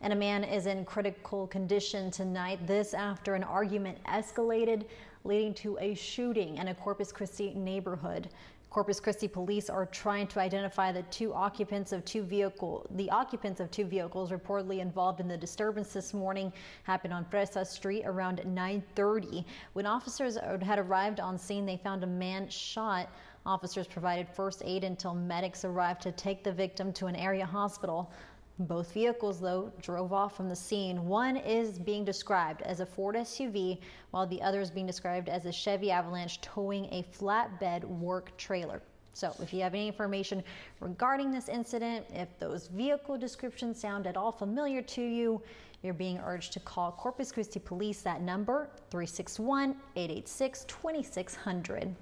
And a man is in critical condition tonight. This after an argument escalated, leading to a shooting in a Corpus Christi neighborhood. Corpus Christi police are trying to identify the occupants of two vehicles reportedly involved in the disturbance this morning. Happened on Presa Street around 9:30. When officers had arrived on scene, they found a man shot. Officers provided first aid until medics arrived to take the victim to an area hospital. Both vehicles, though, drove off from the scene. One is being described as a Ford SUV, while the other is being described as a Chevy Avalanche towing a flatbed work trailer. So if you have any information regarding this incident, if those vehicle descriptions sound at all familiar to you, you're being urged to call Corpus Christi Police. That number, 361-886-2600.